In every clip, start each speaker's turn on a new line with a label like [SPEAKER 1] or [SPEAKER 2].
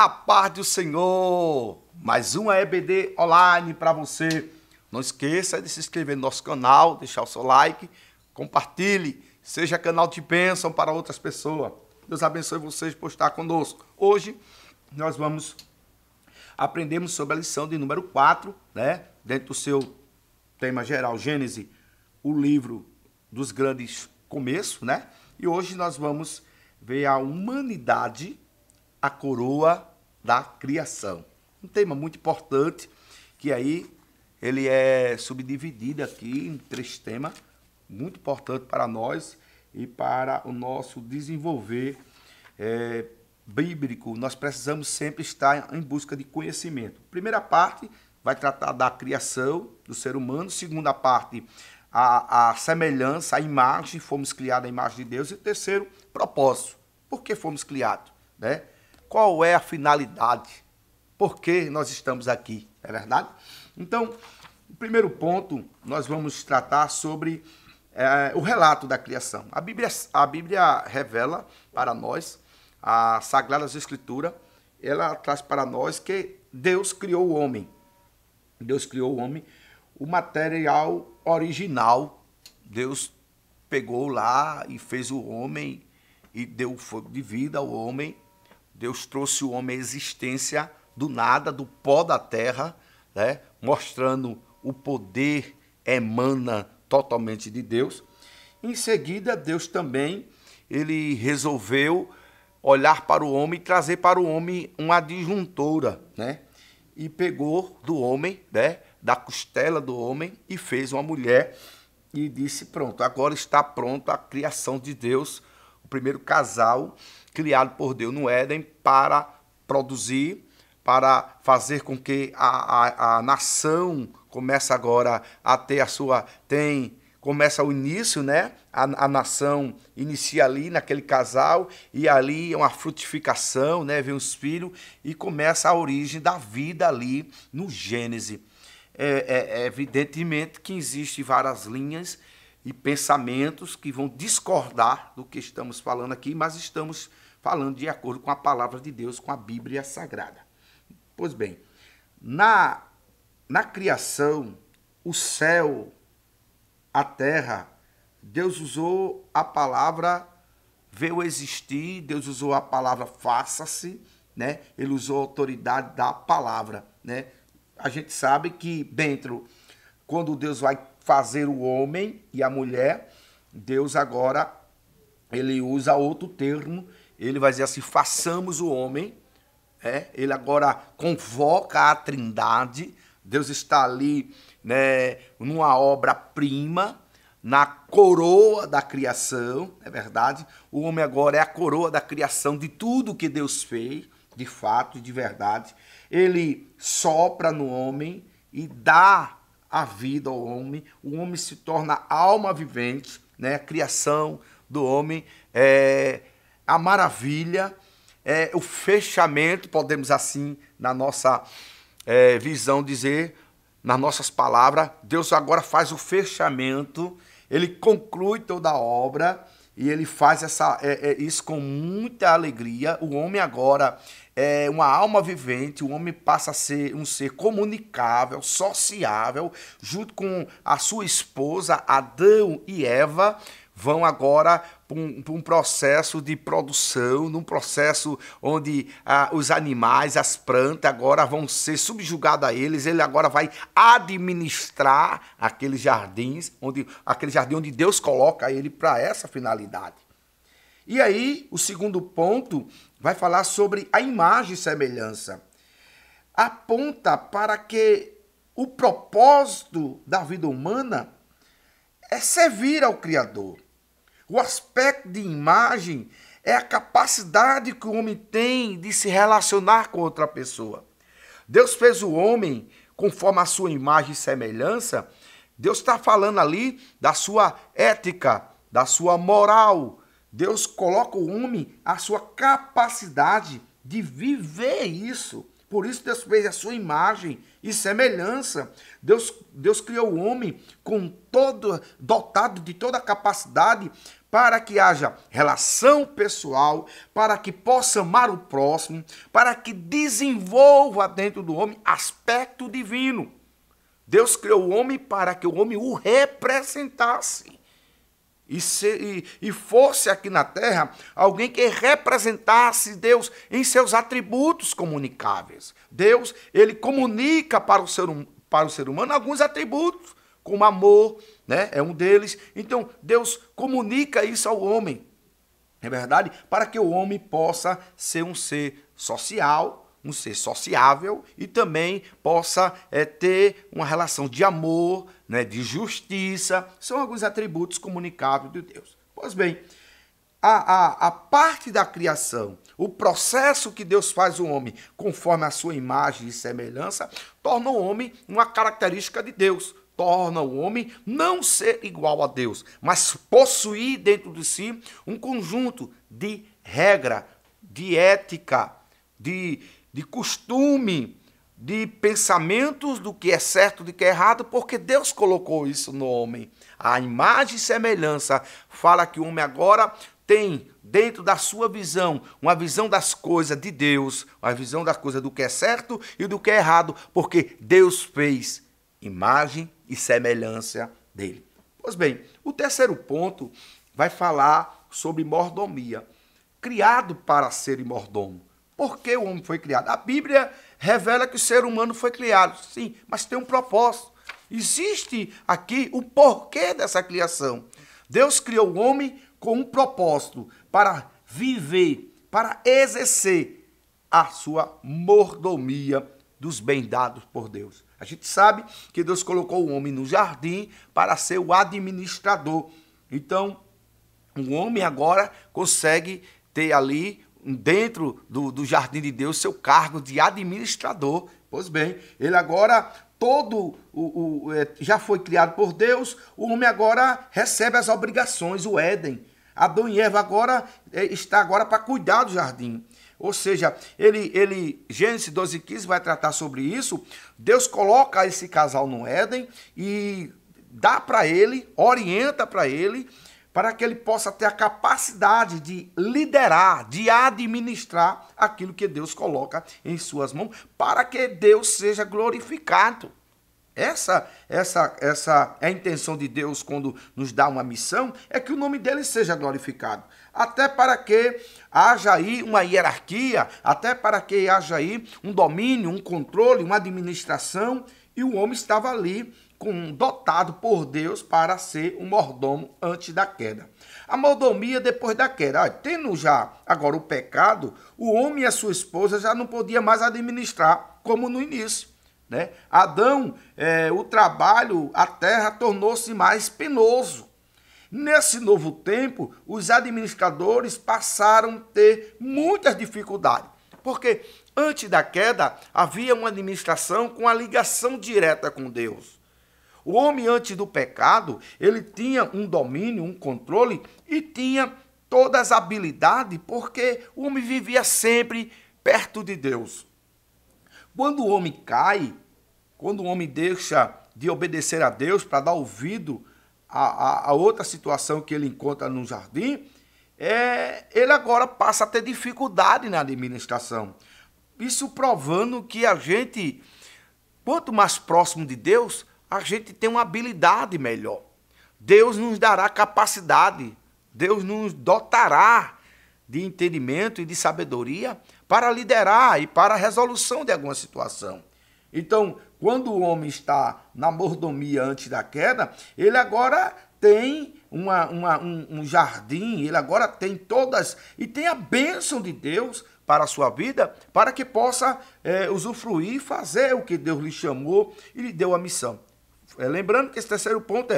[SPEAKER 1] A paz do Senhor! Mais uma EBD online para você. Não esqueça de se inscrever no nosso canal, deixar o seu like, compartilhe, seja canal de bênção para outras pessoas. Deus abençoe vocês por estar conosco. Hoje nós vamos aprendemos sobre a lição de número 4, né? Dentro do seu tema geral, Gênesis, o livro dos grandes começos, né? E hoje nós vamos ver a humanidade, a coroa da criação. Um tema muito importante, que aí ele é subdividido aqui em 3 temas, muito importante para nós e para o nosso desenvolver bíblico. Nós precisamos sempre estar em busca de conhecimento. Primeira parte vai tratar da criação do ser humano. Segunda parte, a semelhança, a imagem, fomos criados à imagem de Deus. E terceiro, propósito. Por que fomos criados? Né? Qual é a finalidade? Por que nós estamos aqui? É verdade? Então, o primeiro ponto, nós vamos tratar sobre o relato da criação. A Bíblia revela para nós, a Sagradas Escrituras, ela traz para nós que Deus criou o homem. Deus criou o homem, o material original. Deus pegou lá e fez o homem e deu fogo de vida ao homem. Deus trouxe o homem à existência do nada, do pó da terra, né? Mostrando o poder emana totalmente de Deus. Em seguida, Deus também ele resolveu olhar para o homem e trazer para o homem uma adjuntora, né? E pegou do homem, né? Da costela do homem e fez uma mulher e disse, pronto, agora está pronto a criação de Deus, o primeiro casal criado por Deus no Éden para produzir, para fazer com que a nação comece agora a ter a sua... Começa o início, né? A nação inicia ali naquele casal e ali é uma frutificação, né? Vem os filhos e começa a origem da vida ali no Gênesis. Evidentemente que existem várias linhas e pensamentos que vão discordar do que estamos falando aqui, mas estamos falando de acordo com a palavra de Deus, com a Bíblia Sagrada. Pois bem, na criação, o céu, a terra, Deus usou a palavra veio existir, Deus usou a palavra faça-se, né? Ele usou a autoridade da palavra, né? A gente sabe que dentro, quando Deus vai fazer o homem e a mulher, Deus agora, ele usa outro termo, ele vai dizer assim, façamos o homem, ele agora convoca a Trindade, Deus está ali, né, numa obra-prima, na coroa da criação, é verdade? O homem agora é a coroa da criação de tudo que Deus fez, de fato e de verdade. Ele sopra no homem e dá a vida ao homem. O homem se torna alma vivente, né? A criação do homem é a maravilha, é o fechamento, podemos assim, na nossa visão dizer, nas nossas palavras, Deus agora faz o fechamento, ele conclui toda a obra e ele faz isso com muita alegria. O homem agora é uma alma vivente, o homem passa a ser um ser comunicável, sociável, junto com a sua esposa, Adão e Eva, vão agora para um processo de produção, num processo onde os animais, as plantas agora vão ser subjugados a eles, ele agora vai administrar aqueles jardins, aquele jardim onde Deus coloca ele para essa finalidade. E aí, o segundo ponto vai falar sobre a imagem e semelhança. Aponta para que o propósito da vida humana é servir ao Criador. O aspecto de imagem é a capacidade que o homem tem de se relacionar com outra pessoa. Deus fez o homem conforme a sua imagem e semelhança. Deus está falando ali da sua ética, da sua moral. Deus coloca o homem a sua capacidade de viver isso. Por isso Deus fez a sua imagem e semelhança. Deus criou o homem dotado de toda a capacidade para que haja relação pessoal, para que possa amar o próximo, para que desenvolva dentro do homem aspecto divino. Deus criou o homem para que o homem o representasse. E fosse aqui na terra alguém que representasse Deus em seus atributos comunicáveis. Deus, ele comunica para o ser humano alguns atributos, como amor, né? É um deles. Então, Deus comunica isso ao homem, é verdade? Para que o homem possa ser um ser social, um ser sociável e também possa ter uma relação de amor, né, de justiça. São alguns atributos comunicáveis de Deus. Pois bem, a parte da criação, o processo que Deus faz o homem conforme a sua imagem e semelhança, torna o homem uma característica de Deus. Torna o homem não ser igual a Deus, mas possuir dentro de si um conjunto de regra, de ética, de costume, de pensamentos do que é certo e do que é errado, porque Deus colocou isso no homem. A imagem e semelhança fala que o homem agora tem dentro da sua visão, uma visão das coisas de Deus, uma visão das coisas do que é certo e do que é errado, porque Deus fez imagem e semelhança dele. Pois bem, o terceiro ponto vai falar sobre mordomia. Criado para ser mordomo. Por que o homem foi criado? A Bíblia revela que o ser humano foi criado, sim, mas tem um propósito. Existe aqui o porquê dessa criação. Deus criou o homem com um propósito para viver, para exercer a sua mordomia dos bens dados por Deus. A gente sabe que Deus colocou o homem no jardim para ser o administrador. Então, o homem agora consegue ter ali, dentro do jardim de Deus, seu cargo de administrador. Pois bem, ele agora já foi criado por Deus, o homem agora recebe as obrigações, o Éden. Adão e Eva agora está agora para cuidar do jardim. Ou seja, Gênesis 12:15 vai tratar sobre isso. Deus coloca esse casal no Éden e dá para ele, orienta para ele, para que ele possa ter a capacidade de liderar, de administrar aquilo que Deus coloca em suas mãos, para que Deus seja glorificado. Essa é a intenção de Deus quando nos dá uma missão, é que o nome dele seja glorificado. Até para que haja aí uma hierarquia, até para que haja aí um domínio, um controle, uma administração, e o homem estava ali dotado por Deus para ser um mordomo antes da queda. A mordomia depois da queda. Tendo já agora o pecado, o homem e a sua esposa já não podiam mais administrar como no início. Né? Adão, o trabalho, a terra tornou-se mais penoso. Nesse novo tempo, os administradores passaram a ter muitas dificuldades, porque antes da queda havia uma administração com a ligação direta com Deus. O homem antes do pecado, ele tinha um domínio, um controle e tinha todas as habilidades, porque o homem vivia sempre perto de Deus. Quando o homem cai, quando o homem deixa de obedecer a Deus para dar ouvido a outra situação que ele encontra no jardim, ele agora passa a ter dificuldade na administração. Isso provando que a gente, quanto mais próximo de Deus, a gente tem uma habilidade melhor. Deus nos dará capacidade, Deus nos dotará de entendimento e de sabedoria para liderar e para a resolução de alguma situação. Então, quando o homem está na mordomia antes da queda, ele agora tem um jardim, ele agora tem todas, e tem a bênção de Deus para a sua vida, para que possa usufruir e fazer o que Deus lhe chamou e lhe deu a missão. Lembrando que esse terceiro ponto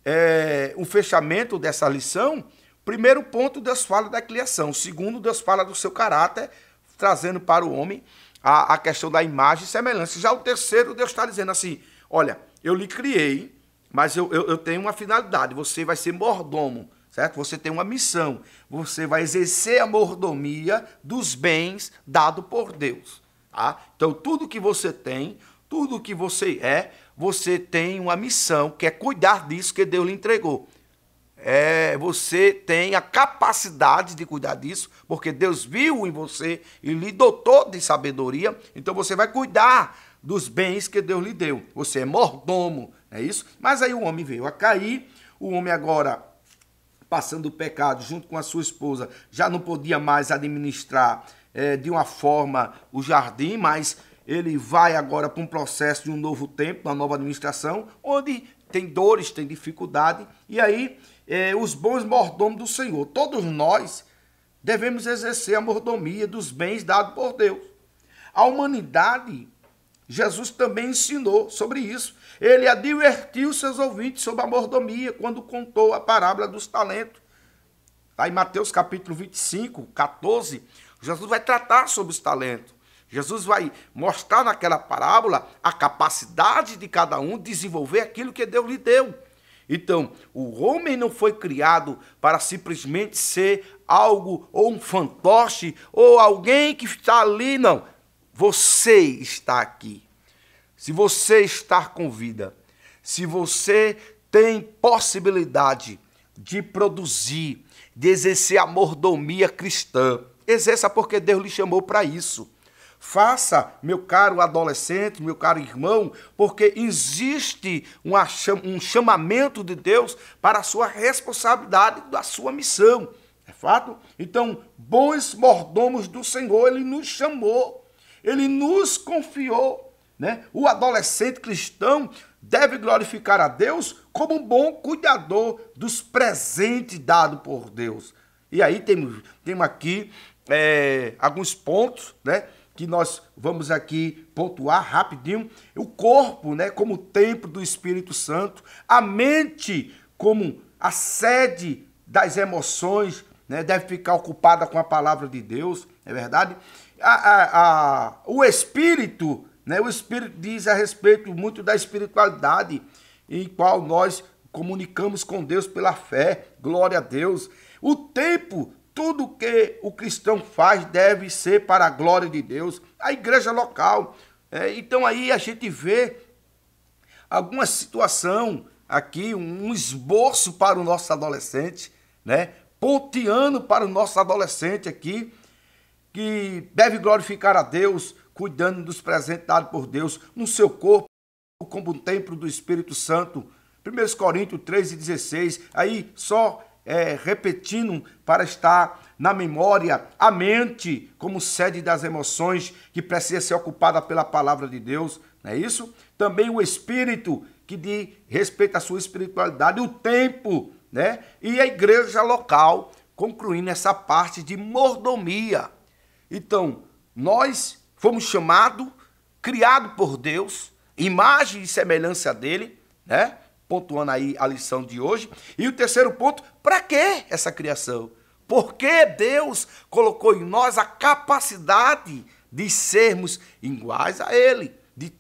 [SPEAKER 1] é o fechamento dessa lição. Primeiro ponto, Deus fala da criação. Segundo, Deus fala do seu caráter, trazendo para o homem a questão da imagem e semelhança. Já o terceiro, Deus está dizendo assim, olha, eu lhe criei, mas eu tenho uma finalidade, você vai ser mordomo, certo? Você tem uma missão, você vai exercer a mordomia dos bens dados por Deus. Tá? Então, tudo que você tem, tudo que você tem uma missão, que é cuidar disso que Deus lhe entregou. você tem a capacidade de cuidar disso, porque Deus viu em você e lhe dotou de sabedoria, então você vai cuidar dos bens que Deus lhe deu. Você é mordomo, é isso? Mas aí o homem veio a cair, o homem agora, passando o pecado junto com a sua esposa, já não podia mais administrar de uma forma o jardim, mas ele vai agora para um processo de um novo tempo, uma nova administração, onde tem dores, tem dificuldade, e aí os bons mordomos do Senhor, todos nós devemos exercer a mordomia dos bens dados por Deus. A humanidade, Jesus também ensinou sobre isso. Ele advertiu seus ouvintes sobre a mordomia quando contou a parábola dos talentos. Lá em Mateus capítulo 25, 14, Jesus vai tratar sobre os talentos. Jesus vai mostrar naquela parábola a capacidade de cada um desenvolver aquilo que Deus lhe deu. Então, o homem não foi criado para simplesmente ser algo, ou um fantoche, ou alguém que está ali, não. Você está aqui. Se você está com vida, se você tem possibilidade de produzir, de exercer a mordomia cristã, exerça porque Deus lhe chamou para isso. Faça, meu caro adolescente, meu caro irmão, porque existe um chamamento de Deus para a sua responsabilidade, da sua missão. É fato? Então, bons mordomos do Senhor, Ele nos chamou, Ele nos confiou, né? O adolescente cristão deve glorificar a Deus como um bom cuidador dos presentes dados por Deus. E aí temos aqui alguns pontos, né, que nós vamos aqui pontuar rapidinho. O corpo, né, como templo do Espírito Santo, a mente como a sede das emoções, né, deve ficar ocupada com a palavra de Deus, é verdade? O Espírito, né, o Espírito diz a respeito muito da espiritualidade em qual nós comunicamos com Deus pela fé, glória a Deus. O tempo, tudo que o cristão faz deve ser para a glória de Deus. A igreja local. Então aí a gente vê alguma situação aqui, um esboço para o nosso adolescente, né? Ponteando para o nosso adolescente aqui, que deve glorificar a Deus, cuidando dos presentes dados por Deus no seu corpo, como um templo do Espírito Santo. 1 Coríntios 3:16, aí só repetindo para estar na memória, a mente como sede das emoções que precisa ser ocupada pela palavra de Deus, não é isso? Também o Espírito que diz respeito à sua espiritualidade, o tempo, né? E a igreja local, concluindo essa parte de mordomia. Então, nós fomos chamados, criados por Deus, imagem e semelhança dele, né? Pontuando aí a lição de hoje. E o terceiro ponto, para que essa criação? Porque Deus colocou em nós a capacidade de sermos iguais a Ele, de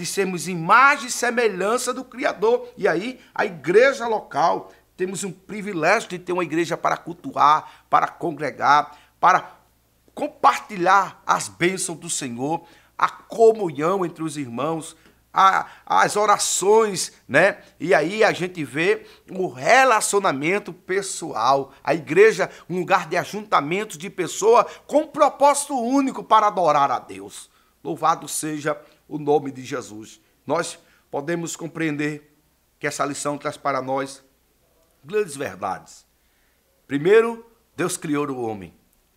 [SPEAKER 1] sermos imagem e semelhança do Criador. E aí, a igreja local, temos um privilégio de ter uma igreja para cultuar, para congregar, para compartilhar as bênçãos do Senhor, a comunhão entre os irmãos, as orações, né? E aí a gente vê o relacionamento pessoal. A igreja, um lugar de ajuntamento de pessoas com um propósito único para adorar a Deus. Louvado seja o nome de Jesus. Nós podemos compreender que essa lição traz para nós grandes verdades. Primeiro, Deus criou o homem.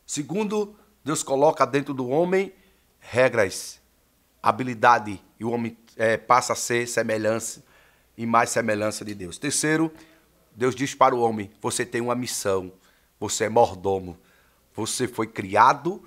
[SPEAKER 1] Segundo, Deus coloca dentro do homem regras, habilidade, e o homem passa a ser semelhança e mais semelhança de Deus. Terceiro, Deus diz para o homem, você tem uma missão, você é mordomo, você foi criado,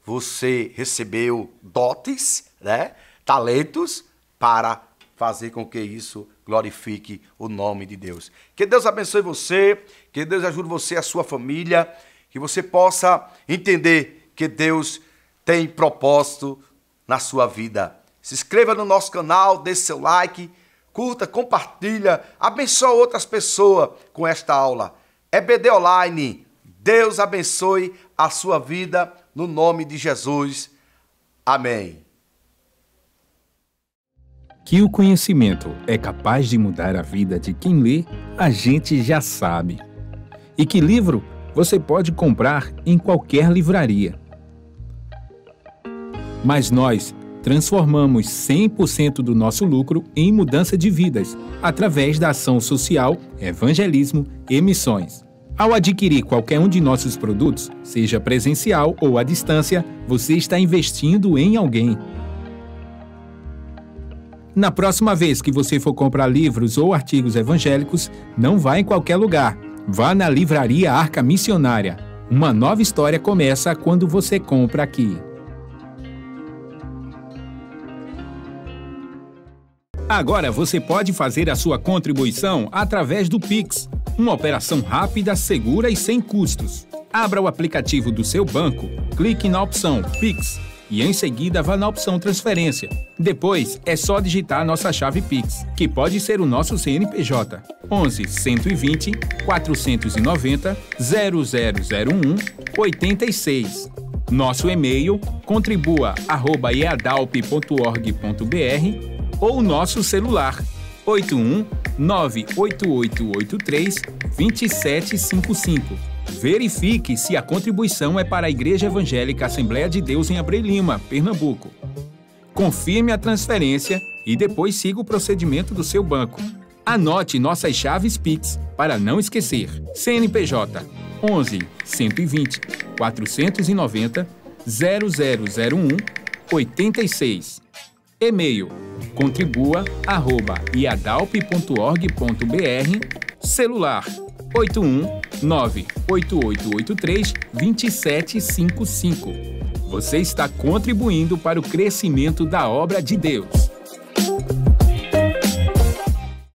[SPEAKER 1] você recebeu dotes, né, talentos, para fazer com que isso glorifique o nome de Deus. Que Deus abençoe você, que Deus ajude você e a sua família, que você possa entender que Deus tem propósito na sua vida. Se inscreva no nosso canal, deixe seu like, curta, compartilha, abençoe outras pessoas com esta aula. EBD Online, Deus abençoe a sua vida no nome de Jesus. Amém.
[SPEAKER 2] Que o conhecimento é capaz de mudar a vida de quem lê, a gente já sabe. E que livro você pode comprar em qualquer livraria. Mas nós transformamos 100% do nosso lucro em mudança de vidas, através da ação social, evangelismo e missões. Ao adquirir qualquer um de nossos produtos, seja presencial ou à distância, você está investindo em alguém. Na próxima vez que você for comprar livros ou artigos evangélicos, não vá em qualquer lugar. Vá na Livraria Arca Missionária. Uma nova história começa quando você compra aqui. Agora você pode fazer a sua contribuição através do Pix, uma operação rápida, segura e sem custos. Abra o aplicativo do seu banco, clique na opção Pix e em seguida vá na opção Transferência. Depois é só digitar nossa chave Pix, que pode ser o nosso CNPJ 11 120 490 0001 86. Nosso e-mail contribua@eadalp.org.br ou nosso celular 81 98883 2755. Verifique se a contribuição é para a Igreja Evangélica Assembleia de Deus em Abreu Lima, Pernambuco. Confirme a transferência e depois siga o procedimento do seu banco. Anote nossas chaves Pix para não esquecer. CNPJ 11 120 490 0001 86. E-mail contribua@iadalp.org.br. Celular 81 98883 2755. Você está contribuindo para o crescimento da obra de Deus.